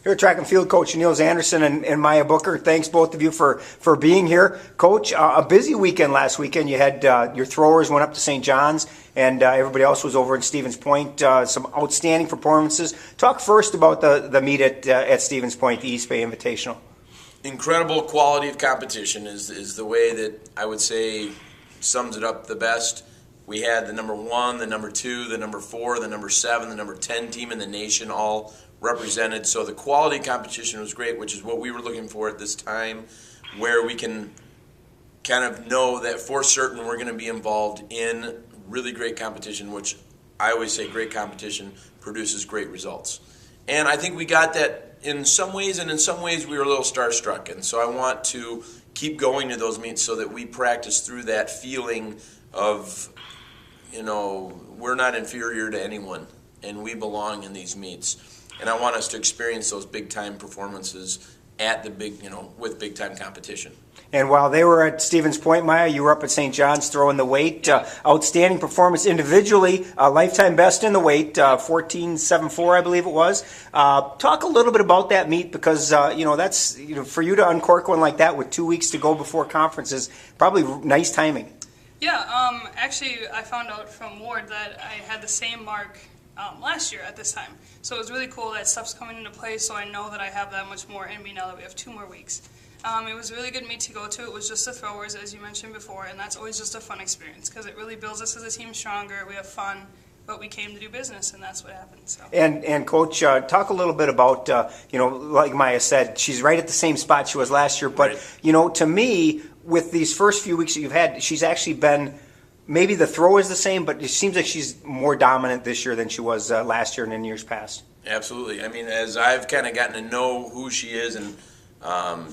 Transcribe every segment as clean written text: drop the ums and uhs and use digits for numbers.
Here, track and field coach Niels Anderson and Maya Booker. Thanks both of you for being here. Coach, a busy weekend last weekend. You had your throwers went up to St. John's, and everybody else was over in Stevens Point. Some outstanding performances. Talk first about the meet at Stevens Point, the East Bay Invitational. Incredible quality of competition is the way that I would say sums it up the best. We had the number 1, the number 2, the number 4, the number 7, the number 10 team in the nation all represented. So the quality competition was great, which is what we were looking for at this time, where we can kind of know that for certain we're going to be involved in really great competition, which I always say great competition produces great results. And I think we got that in some ways, and in some ways we were a little starstruck. And so I want to keep going to those meets so that we practice through that feeling of, we're not inferior to anyone, and we belong in these meets. And I want us to experience those big-time performances at the with big-time competition. And while they were at Stevens Point, Maya, you were up at St. John's throwing the weight. Outstanding performance individually, lifetime best in the weight, 14.74, I believe it was. Talk a little bit about that meet, because that's for you to uncork one like that with 2 weeks to go before conferences, probably nice timing. Yeah, actually, I found out from Ward that I had the same mark last year at this time. So it was really cool that stuff's coming into play, so I know that I have that much more in me now that we have 2 more weeks. It was a really good meet to go to. It was just the throwers, as you mentioned before, and that's always just a fun experience because it really builds us as a team stronger. We have fun, but we came to do business, and that's what happened. So. And Coach, talk a little bit about, like Maya said, she's right at the same spot she was last year, but, to me, with these first few weeks that you've had, she's actually been, maybe the throw is the same, but it seems like she's more dominant this year than she was last year and in years past. Absolutely. I mean, as I've kind of gotten to know who she is and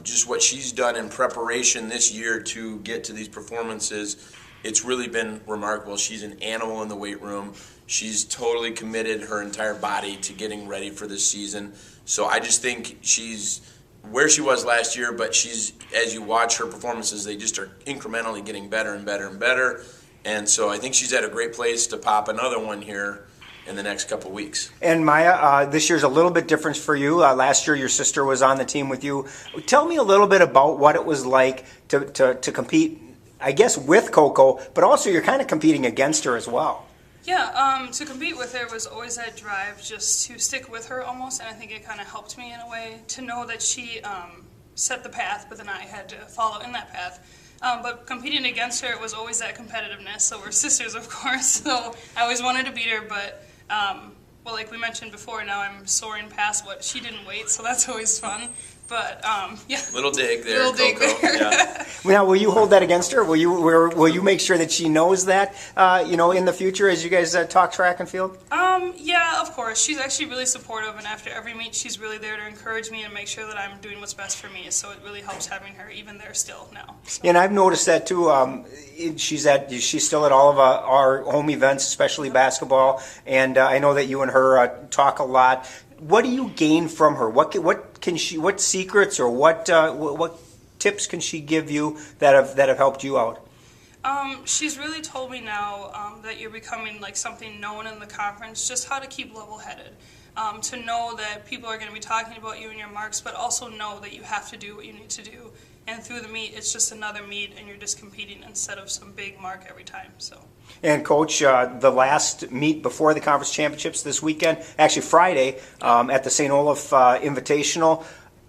just what she's done in preparation this year to get to these performances, it's really been remarkable. She's an animal in the weight room. She's totally committed her entire body to getting ready for this season. So I just think she's where she was last year, but she's, as you watch her performances, they just are incrementally getting better and better and better. And so I think she's at a great place to pop another one here in the next couple of weeks. And Maya, this year's a little bit different for you. Last year your sister was on the team with you. Tell me a little bit about what it was like to compete, I guess, with Coco, but also you're kind of competing against her as well. Yeah, to compete with her was always that drive just to stick with her almost, and I think it kind of helped me in a way to know that she set the path, but then I had to follow in that path. But competing against her, it was always that competitiveness. So we're sisters, of course, so I always wanted to beat her, but well, like we mentioned before, now I'm soaring past what she didn't weight, so that's always fun. But yeah, little dig there, little dig Coco. there. Yeah. Now, will you hold that against her? Will you make sure that she knows that in the future as you guys talk track and field? Yeah, of course. She's actually really supportive, and after every meet, she's really there to encourage me and make sure that I'm doing what's best for me. So it really helps having her even there still now. So. And I've noticed that too. She's still at all of our home events, especially basketball, and I know that you and her talk a lot. What do you gain from her? What secrets or what tips can she give you that have helped you out? She's really told me now that you're becoming like something known in the conference, just how to keep level-headed, to know that people are going to be talking about you and your marks, but also know that you have to do what you need to do. And through the meet, it's just another meet, and you're just competing instead of some big mark every time. So. And Coach, the last meet before the conference championships this weekend, actually Friday, at the St. Olaf Invitational.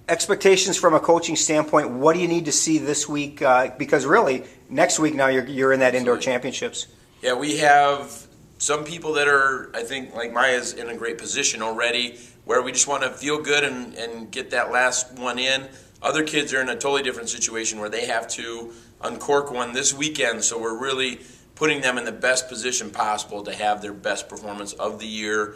Expectations from a coaching standpoint, what do you need to see this week? Because really, next week now you're in that indoor championships. Yeah, we have some people that are, I think, like Maya's in a great position already, where we just want to feel good and get that last one in. Other kids are in a totally different situation where they have to uncork one this weekend, so we're really putting them in the best position possible to have their best performance of the year,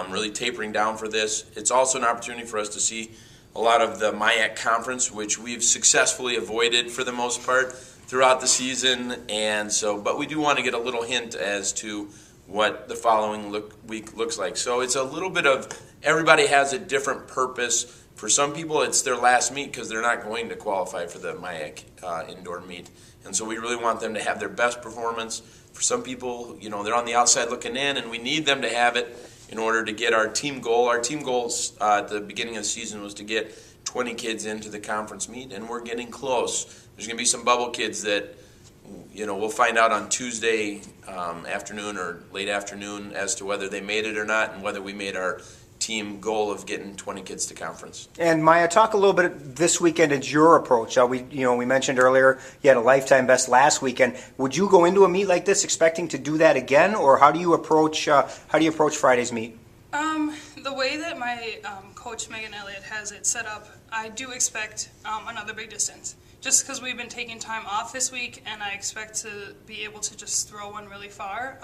really tapering down for this. It's also an opportunity for us to see a lot of the MIAC conference, which we've successfully avoided for the most part throughout the season, and so, but we do want to get a little hint as to what the following week looks like. So it's a little bit of, everybody has a different purpose. For some people, it's their last meet because they're not going to qualify for the MIAC indoor meet. And so we really want them to have their best performance. For some people, they're on the outside looking in, and we need them to have it. in order to get our team goal. Our team goals at the beginning of the season was to get 20 kids into the conference meet, and we're getting close. There's going to be some bubble kids that, we'll find out on Tuesday afternoon or late afternoon as to whether they made it or not, and whether we made our team goal of getting 20 kids to conference. And Maya, talk a little bit this weekend at your approach. We mentioned earlier you had a lifetime best last weekend. Would you go into a meet like this expecting to do that again, or how do you approach Friday's meet? The way that my coach Megan Elliott has it set up, I do expect another big distance. Just because we've been taking time off this week, and I expect to be able to just throw one really far.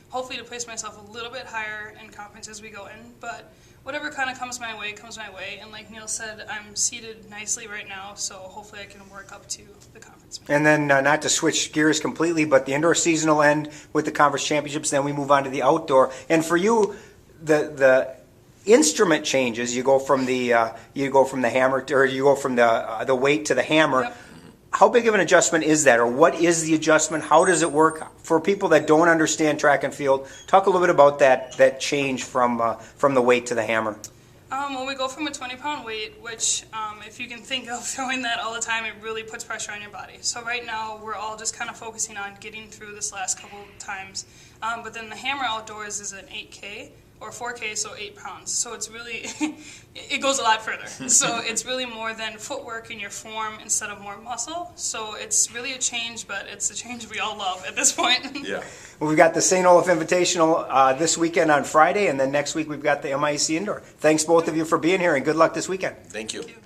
Hopefully to place myself a little bit higher in conference as we go in, but whatever kind of comes my way, comes my way. And like Neil said, I'm seated nicely right now, so hopefully I can work up to the conference meet. And then not to switch gears completely, but the indoor season will end with the conference championships, then we move on to the outdoor. And for you, the instrument changes. You go from the hammer, or you go from the weight to the hammer. Yep. How big of an adjustment is that, or what is the adjustment? How does it work for people that don't understand track and field? Talk a little bit about that change from the weight to the hammer. When we go from a 20-pound weight, which if you can think of throwing that all the time, it really puts pressure on your body. So right now we're all just kind of focusing on getting through this last couple times. But then the hammer outdoors is an 8K. Or 4K, so 8 pounds. So it's really, it goes a lot further. So it's really more than footwork in your form instead of more muscle. So it's really a change, but it's a change we all love at this point. Yeah. Well, we've got the St. Olaf Invitational this weekend on Friday, and then next week we've got the MIAC Indoor. Thanks both of you for being here, and good luck this weekend. Thank you. Thank you.